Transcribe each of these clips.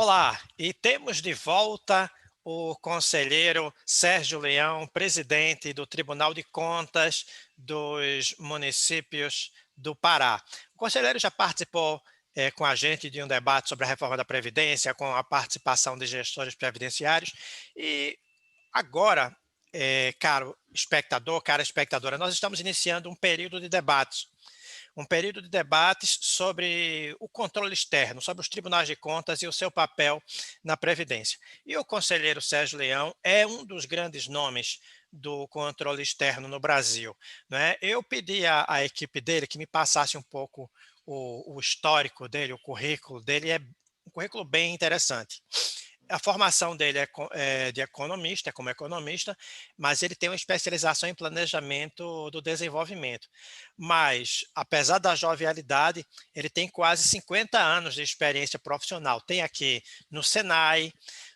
Olá, e temos de volta o conselheiro Sérgio Leão, presidente do Tribunal de Contas dos Municípios do Pará. O conselheiro já participou com a gente de um debate sobre a reforma da Previdência, com a participação de gestores previdenciários, e agora, caro espectador, cara espectadora, nós estamos iniciando um período de debates sobre o controle externo, sobre os tribunais de contas e o seu papel na Previdência. E o conselheiro Sérgio Leão é um dos grandes nomes do controle externo no Brasil, né? Eu pedi à equipe dele que me passasse um pouco o histórico dele, o currículo dele, é um currículo bem interessante. A formação dele é de economista, é como economista, mas ele tem uma especialização em planejamento do desenvolvimento. Mas, apesar da jovialidade, ele tem quase 50 anos de experiência profissional. Tem aqui no Senai,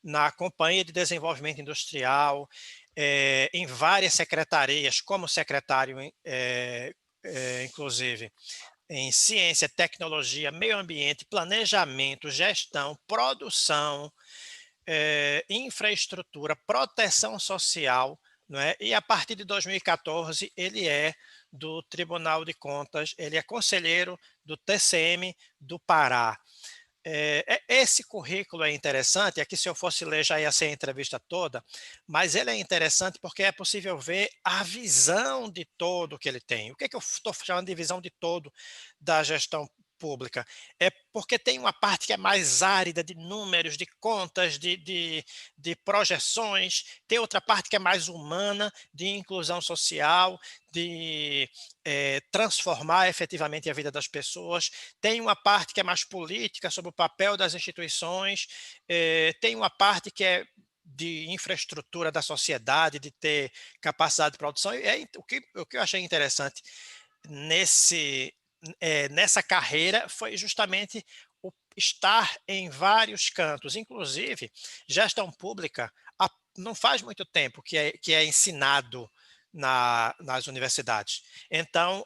na Companhia de Desenvolvimento Industrial, em várias secretarias, como secretário, inclusive, em ciência, tecnologia, meio ambiente, planejamento, gestão, produção, infraestrutura, proteção social, não é? E a partir de 2014 ele é do Tribunal de Contas, ele é conselheiro do TCM do Pará. Esse currículo é interessante, aqui se eu fosse ler já ia ser a entrevista toda, mas ele é interessante porque é possível ver a visão de todo que ele tem. O que é que eu estou chamando de visão de todo da gestão pública? É porque tem uma parte que é mais árida de números, de contas, de projeções, tem outra parte que é mais humana, de inclusão social, de transformar efetivamente a vida das pessoas, tem uma parte que é mais política, sobre o papel das instituições, tem uma parte que é de infraestrutura da sociedade, de ter capacidade de produção, e o que eu achei interessante nesse, nessa carreira foi justamente o estar em vários cantos, inclusive gestão pública, não faz muito tempo que é ensinado nas universidades. Então,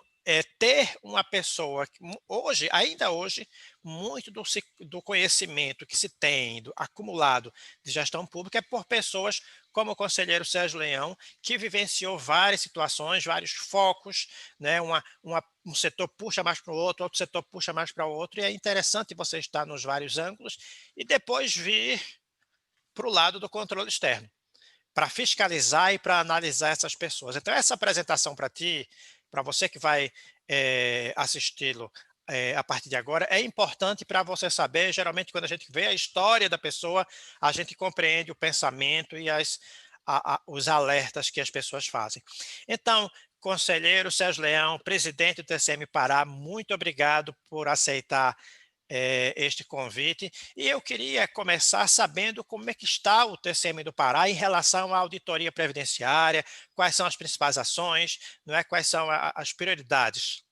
ter uma pessoa que hoje, ainda hoje, muito do conhecimento que se tem acumulado de gestão pública é por pessoas como o conselheiro Sérgio Leão, que vivenciou várias situações, vários focos, né? Um setor puxa mais para o outro setor puxa mais para o outro, e é interessante você estar nos vários ângulos e depois vir para o lado do controle externo, para fiscalizar e para analisar essas pessoas. Então, essa apresentação para ti, para você que vai assisti-lo a partir de agora, é importante para você saber. Geralmente, quando a gente vê a história da pessoa, a gente compreende o pensamento e os alertas que as pessoas fazem. Então, conselheiro Sérgio Leão, presidente do TCM Pará, muito obrigado por aceitar este convite, e eu queria começar sabendo como é que está o TCM do Pará em relação à auditoria previdenciária, quais são as principais ações, não é? Quais são as prioridades.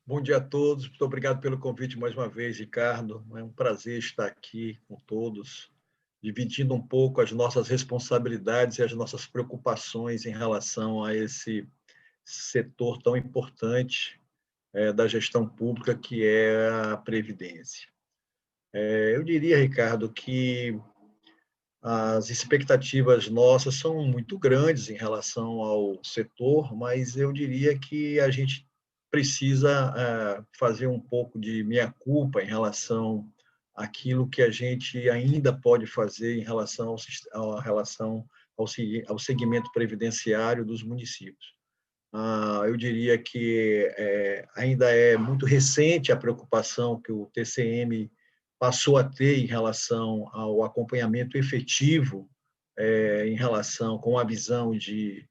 Bom dia a todos, muito obrigado pelo convite mais uma vez, Ricardo. É um prazer estar aqui com todos, dividindo um pouco as nossas responsabilidades e as nossas preocupações em relação a esse setor tão importante da gestão pública, que é a Previdência. Eu diria, Ricardo, que as expectativas nossas são muito grandes em relação ao setor, mas eu diria que a gente precisa fazer um pouco de meia-culpa em relação àquilo que a gente ainda pode fazer em relação ao segmento previdenciário dos municípios. Eu diria que ainda é muito recente a preocupação que o TCM passou a ter em relação ao acompanhamento efetivo, em relação com a visão de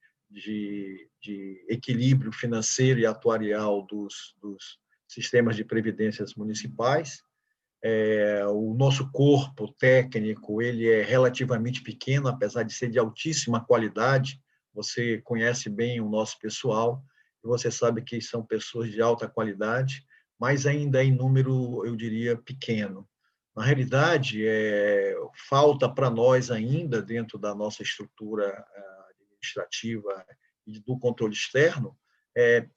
equilíbrio financeiro e atuarial dos sistemas de previdências municipais. O nosso corpo técnico ele é relativamente pequeno, apesar de ser de altíssima qualidade. Você conhece bem o nosso pessoal e você sabe que são pessoas de alta qualidade, mas ainda em número, eu diria, pequeno. Na realidade, falta para nós ainda, dentro da nossa estrutura administrativa e do controle externo,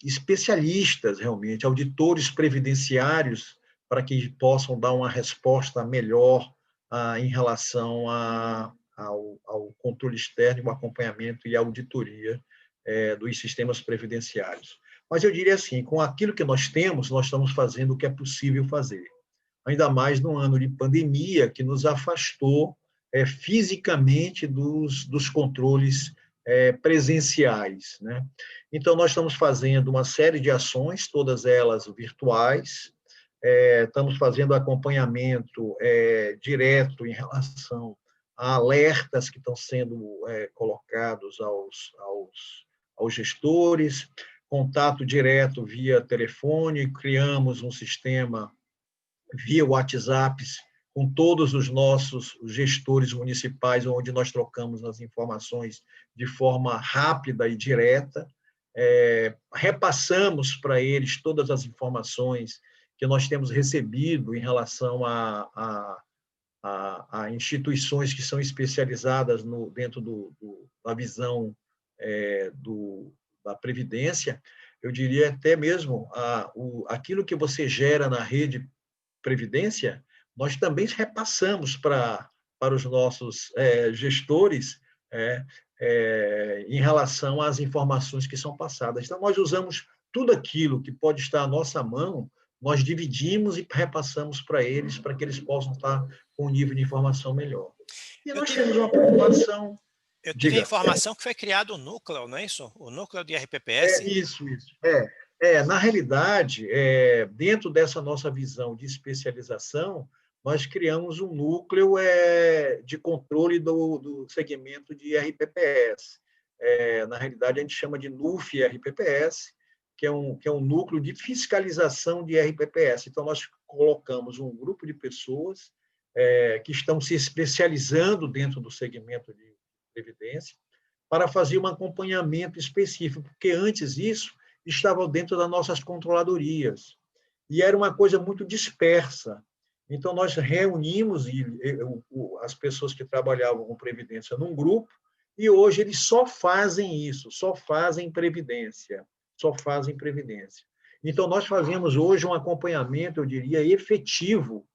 especialistas, realmente, auditores previdenciários para que possam dar uma resposta melhor em relação ao controle externo, o acompanhamento e a auditoria dos sistemas previdenciários. Mas eu diria assim, com aquilo que nós temos, nós estamos fazendo o que é possível fazer. Ainda mais no ano de pandemia, que nos afastou fisicamente dos controles presenciais, né? Então, nós estamos fazendo uma série de ações, todas elas virtuais, estamos fazendo acompanhamento direto em relação a alertas que estão sendo colocados aos gestores, contato direto via telefone, criamos um sistema via WhatsApp com todos os nossos gestores municipais, onde nós trocamos as informações de forma rápida e direta, repassamos para eles todas as informações que nós temos recebido em relação a instituições que são especializadas dentro da visão da Previdência. Eu diria até mesmo aquilo que você gera na rede Previdência, nós também repassamos para os nossos gestores em relação às informações que são passadas. Então, nós usamos tudo aquilo que pode estar à nossa mão, nós dividimos e repassamos para eles, para que eles possam estar com um nível de informação melhor. E Eu nós tive, temos uma preocupação. eu tive a Diga. informação que foi criado o núcleo, não é isso? O núcleo de É RPPS. isso, isso. Na realidade, dentro dessa nossa visão de especialização, nós criamos um núcleo de controle do segmento de RPPS. Na realidade, a gente chama de NUF-RPPS, que é um núcleo de fiscalização de RPPS. Então, nós colocamos um grupo de pessoas que estão se especializando dentro do segmento de previdência para fazer um acompanhamento específico, porque antes isso estava dentro das nossas controladorias e era uma coisa muito dispersa. Então, nós reunimos as pessoas que trabalhavam com previdência num grupo e hoje eles só fazem isso, só fazem previdência, só fazem previdência. Então, nós fazemos hoje um acompanhamento, eu diria, efetivo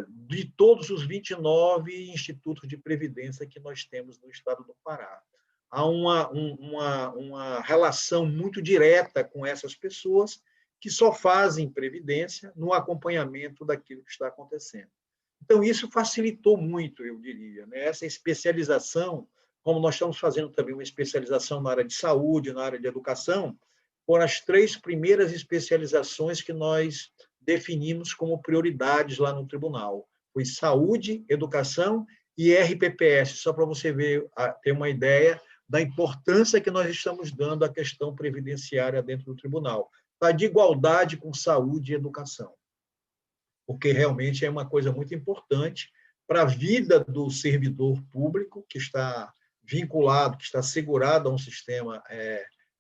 de todos os 29 institutos de previdência que nós temos no estado do Pará. Há uma relação muito direta com essas pessoas que só fazem previdência no acompanhamento daquilo que está acontecendo. Então, isso facilitou muito, eu diria, né? Essa especialização, como nós estamos fazendo também uma especialização na área de saúde, na área de educação, foram as 3 primeiras especializações que nós definimos como prioridades lá no tribunal. Foi saúde, educação e RPPS, só para você ter uma ideia da importância que nós estamos dando à questão previdenciária dentro do tribunal. Está de igualdade com saúde e educação, porque realmente é uma coisa muito importante para a vida do servidor público que está vinculado, que está segurado a um sistema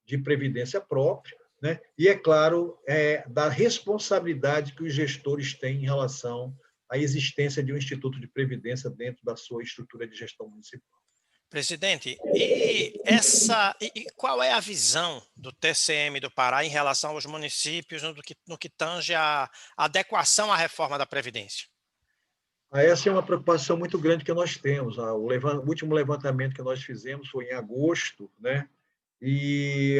de previdência próprio, né? E, é claro, da responsabilidade que os gestores têm em relação à existência de um instituto de previdência dentro da sua estrutura de gestão municipal. Presidente, e qual é a visão do TCM do Pará em relação aos municípios no que tange a adequação à reforma da Previdência? Essa é uma preocupação muito grande que nós temos. O último levantamento que nós fizemos foi em agosto, né? E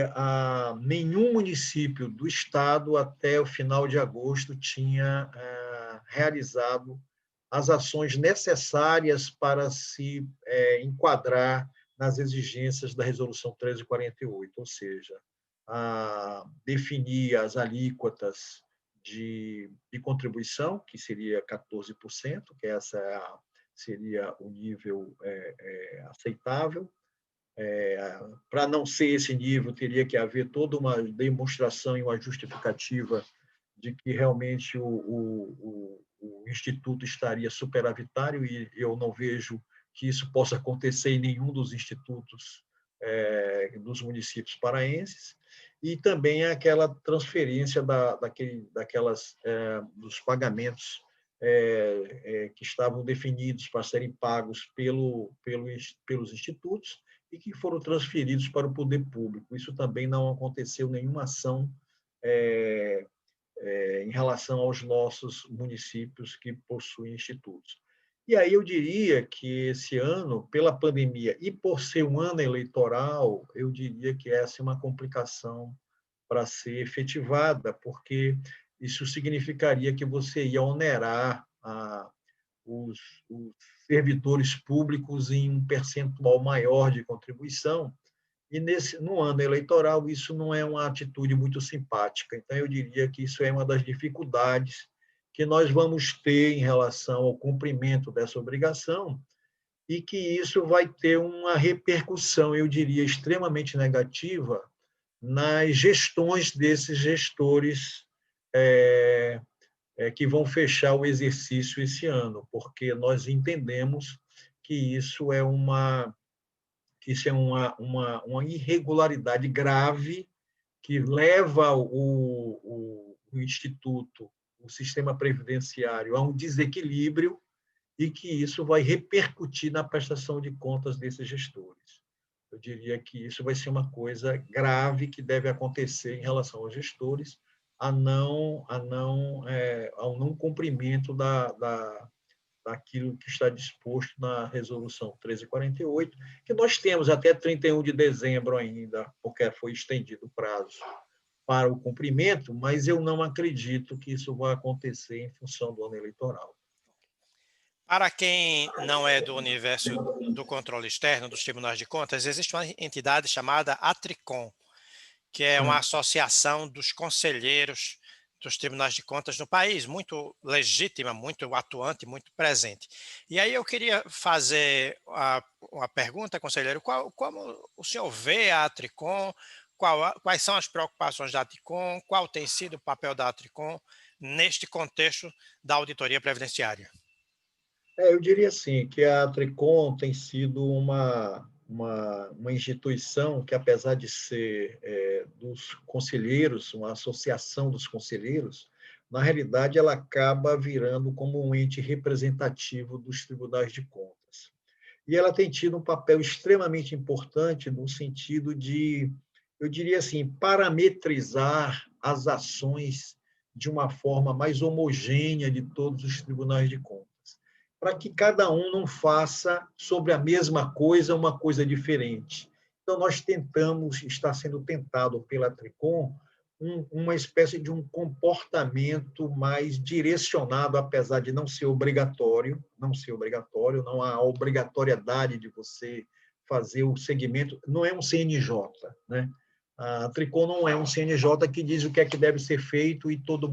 nenhum município do estado até o final de agosto tinha realizado as ações necessárias para se enquadrar nas exigências da Resolução 1348, ou seja, definir as alíquotas de contribuição, que seria 14%, que essa seria o nível aceitável. Para não ser esse nível, teria que haver toda uma demonstração e uma justificativa de que realmente o Instituto estaria superavitário, e eu não vejo que isso possa acontecer em nenhum dos institutos dos municípios paraenses, e também aquela transferência dos pagamentos que estavam definidos para serem pagos pelos institutos e que foram transferidos para o poder público. Isso também não aconteceu nenhuma ação em relação aos nossos municípios que possuem institutos. E aí eu diria que esse ano, pela pandemia e por ser um ano eleitoral, eu diria que essa é uma complicação para ser efetivada, porque isso significaria que você ia onerar os, os servidores públicos em um percentual maior de contribuição, e no ano eleitoral isso não é uma atitude muito simpática. Então, eu diria que isso é uma das dificuldades que nós vamos ter em relação ao cumprimento dessa obrigação, e que isso vai ter uma repercussão, eu diria, extremamente negativa nas gestões desses gestores que vão fechar o exercício esse ano, porque nós entendemos que isso é uma irregularidade grave que leva o Instituto, o sistema previdenciário, a um desequilíbrio, e que isso vai repercutir na prestação de contas desses gestores. Eu diria que isso vai ser uma coisa grave que deve acontecer em relação aos gestores, ao não cumprimento daquilo que está disposto na Resolução 1348, que nós temos até 31 de dezembro ainda, porque foi estendido o prazo para o cumprimento, mas eu não acredito que isso vai acontecer em função do ano eleitoral. Para quem não é do universo do controle externo dos tribunais de contas, existe uma entidade chamada Atricom, que é uma associação dos conselheiros dos tribunais de contas no país, muito legítima, muito atuante, muito presente. E aí eu queria fazer uma pergunta, conselheiro, como o senhor vê a Atricom, quais são as preocupações da Atricom, qual tem sido o papel da Atricom neste contexto da auditoria previdenciária? Eu diria assim, que a Tricom tem sido uma instituição que, apesar de ser dos conselheiros, uma associação dos conselheiros, na realidade ela acaba virando como um ente representativo dos tribunais de contas. E ela tem tido um papel extremamente importante no sentido de, eu diria assim, parametrizar as ações de uma forma mais homogênea de todos os tribunais de contas, para que cada um não faça sobre a mesma coisa uma coisa diferente. Então, nós tentamos, está sendo tentado pela Tricom, uma espécie de um comportamento mais direcionado, apesar de não há obrigatoriedade de você fazer o segmento, não é um CNJ, né? A Tricom não é um CNJ que diz o que é que deve ser feito e toda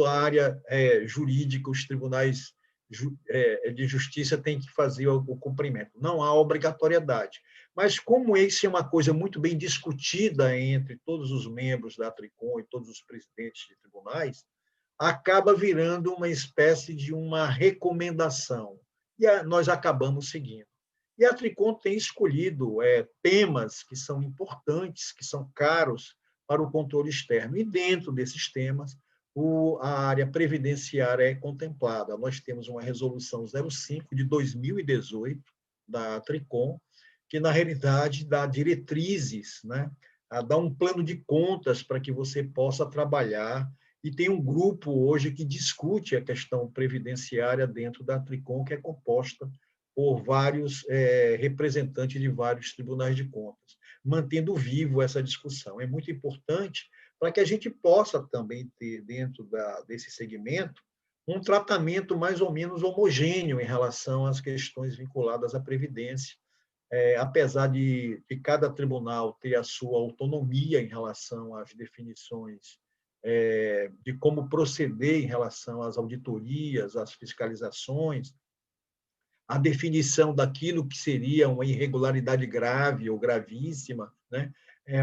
a área jurídica, os tribunais de justiça tem que fazer o cumprimento. Não há obrigatoriedade. Mas como isso é uma coisa muito bem discutida entre todos os membros da Tricom e todos os presidentes de tribunais, acaba virando uma espécie de uma recomendação. E nós acabamos seguindo. E a Tricom tem escolhido temas que são importantes, que são caros para o controle externo. E dentro desses temas, a área previdenciária é contemplada. Nós temos uma resolução 05 de 2018 da Tricom, que, na realidade, dá diretrizes, né? Dá um plano de contas para que você possa trabalhar, e tem um grupo hoje que discute a questão previdenciária dentro da Tricom, que é composta por vários representantes de vários tribunais de contas, mantendo vivo essa discussão. É muito importante para que a gente possa também ter, dentro desse segmento, um tratamento mais ou menos homogêneo em relação às questões vinculadas à Previdência, apesar de cada tribunal ter a sua autonomia em relação às definições de como proceder em relação às auditorias, às fiscalizações, a definição daquilo que seria uma irregularidade grave ou gravíssima, né?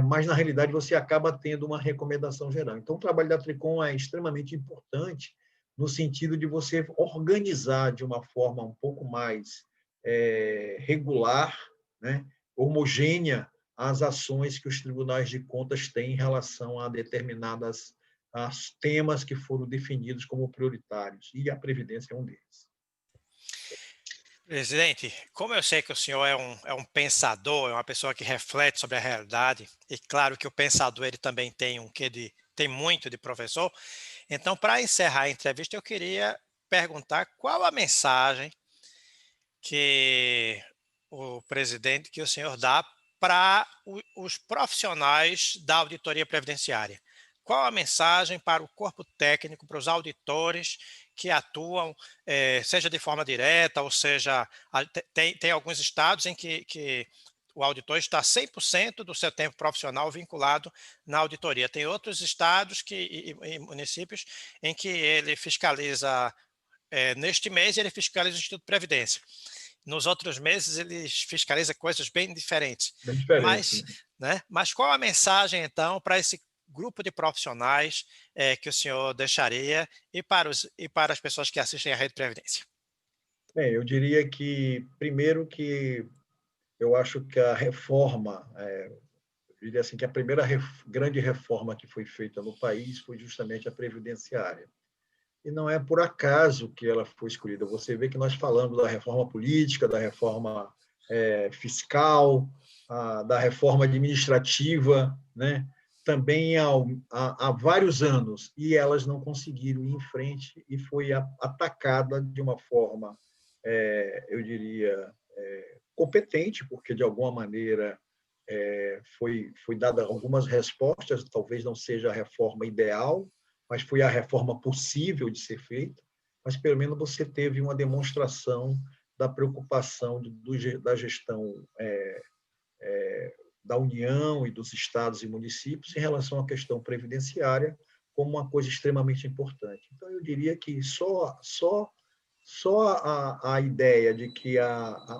Mas, na realidade, você acaba tendo uma recomendação geral. Então, o trabalho da Tricom é extremamente importante no sentido de você organizar de uma forma um pouco mais regular, né? Homogênea, as ações que os tribunais de contas têm em relação a determinados temas que foram definidos como prioritários, e a Previdência é um deles. Presidente, como eu sei que o senhor é um pensador, é uma pessoa que reflete sobre a realidade, e claro que o pensador ele também tem um quê de tem muito de professor. Então, para encerrar a entrevista, eu queria perguntar qual a mensagem que que o senhor dá para os profissionais da auditoria previdenciária. Qual a mensagem para o corpo técnico, para os auditores que atuam, seja de forma direta, ou seja, tem alguns estados em que o auditor está 100% do seu tempo profissional vinculado na auditoria. Tem outros estados e municípios em que ele fiscaliza, neste mês ele fiscaliza o Instituto de Previdência. Nos outros meses ele fiscaliza coisas bem diferentes. Bem diferente, Mas, né? né, mas qual a mensagem, então, para esse grupo de profissionais que o senhor deixaria e para as pessoas que assistem à Rede Previdência? Bem, eu diria que, primeiro, que eu acho que a reforma, eu diria assim, que a primeira grande reforma que foi feita no país foi justamente a previdenciária. E não é por acaso que ela foi escolhida. Você vê que nós falamos da reforma política, da reforma fiscal, da reforma administrativa, né? Também há vários anos, e elas não conseguiram ir em frente e foi atacada de uma forma, eu diria, competente, porque de alguma maneira foi dada algumas respostas, talvez não seja a reforma ideal, mas foi a reforma possível de ser feita, mas pelo menos você teve uma demonstração da preocupação da gestão da União e dos estados e municípios em relação à questão previdenciária como uma coisa extremamente importante. Então, eu diria que só a ideia de que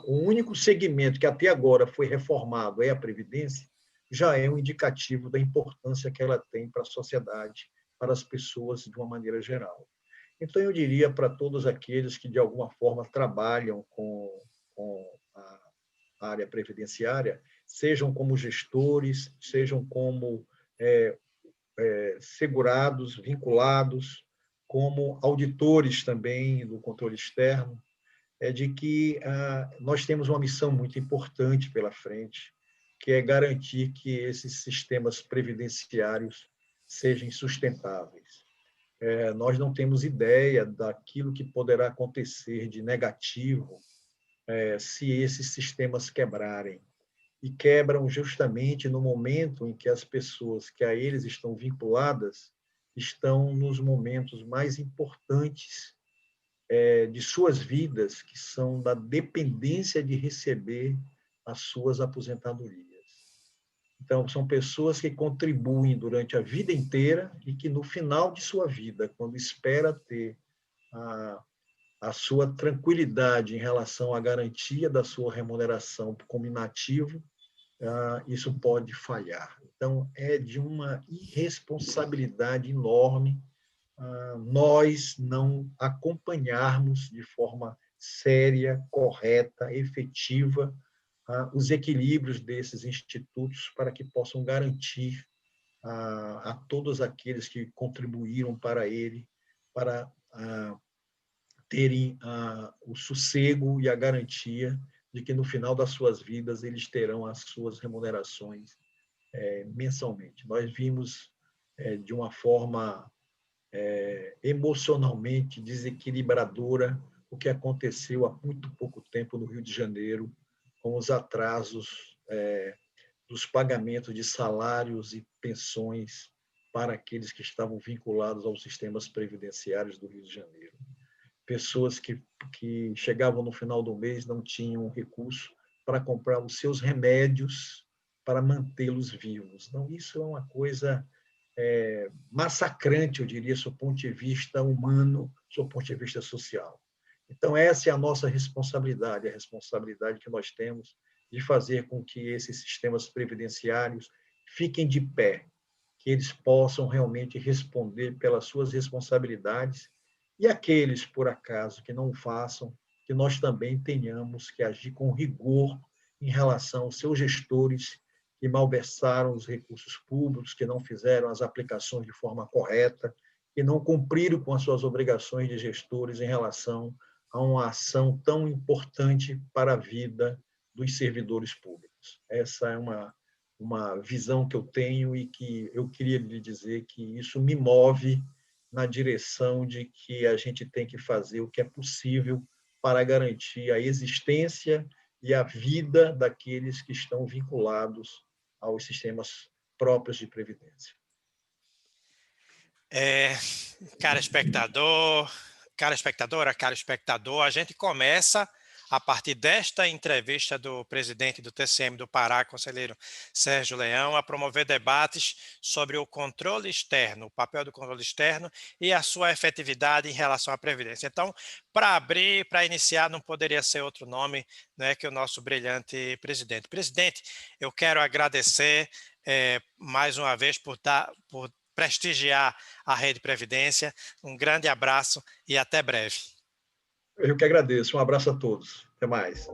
o único segmento que até agora foi reformado é a Previdência já é um indicativo da importância que ela tem para a sociedade, para as pessoas de uma maneira geral. Então, eu diria para todos aqueles que, de alguma forma, trabalham com a área previdenciária, sejam como gestores, sejam como segurados, vinculados, como auditores também do controle externo, é de que nós temos uma missão muito importante pela frente, que é garantir que esses sistemas previdenciários sejam sustentáveis. Nós não temos ideia daquilo que poderá acontecer de negativo se esses sistemas quebrarem. E quebram justamente no momento em que as pessoas que a eles estão vinculadas estão nos momentos mais importantes de suas vidas, que são da dependência de receber as suas aposentadorias. Então, são pessoas que contribuem durante a vida inteira e que, no final de sua vida, quando espera ter a sua tranquilidade em relação à garantia da sua remuneração como inativo, isso pode falhar. Então, é de uma irresponsabilidade enorme nós não acompanharmos de forma séria, correta, efetiva, os equilíbrios desses institutos para que possam garantir a todos aqueles que contribuíram para ele, para terem o sossego e a garantia de que no final das suas vidas eles terão as suas remunerações mensalmente. Nós vimos de uma forma emocionalmente desequilibradora o que aconteceu há muito pouco tempo no Rio de Janeiro, com os atrasos dos pagamentos de salários e pensões para aqueles que estavam vinculados aos sistemas previdenciários do Rio de Janeiro. Pessoas que chegavam no final do mês não tinham recurso para comprar os seus remédios para mantê-los vivos. Então, isso é uma coisa massacrante, eu diria, do ponto de vista humano, do ponto de vista social. Então, essa é a nossa responsabilidade, a responsabilidade que nós temos de fazer com que esses sistemas previdenciários fiquem de pé, que eles possam realmente responder pelas suas responsabilidades e aqueles, por acaso, que não o façam, que nós também tenhamos que agir com rigor em relação aos seus gestores que malversaram os recursos públicos, que não fizeram as aplicações de forma correta, que não cumpriram com as suas obrigações de gestores em relação a uma ação tão importante para a vida dos servidores públicos. Essa é uma visão que eu tenho e que eu queria lhe dizer que isso me move na direção de que a gente tem que fazer o que é possível para garantir a existência e a vida daqueles que estão vinculados aos sistemas próprios de previdência. É, cara espectador, cara espectadora, cara espectador, a gente começa a partir desta entrevista do presidente do TCM do Pará, conselheiro Sérgio Leão, a promover debates sobre o controle externo, o papel do controle externo e a sua efetividade em relação à Previdência. Então, para abrir, para iniciar, não poderia ser outro nome, né, que o nosso brilhante presidente. Presidente, eu quero agradecer mais uma vez por prestigiar a Rede Previdência. Um grande abraço e até breve. Eu que agradeço. Um abraço a todos. Até mais.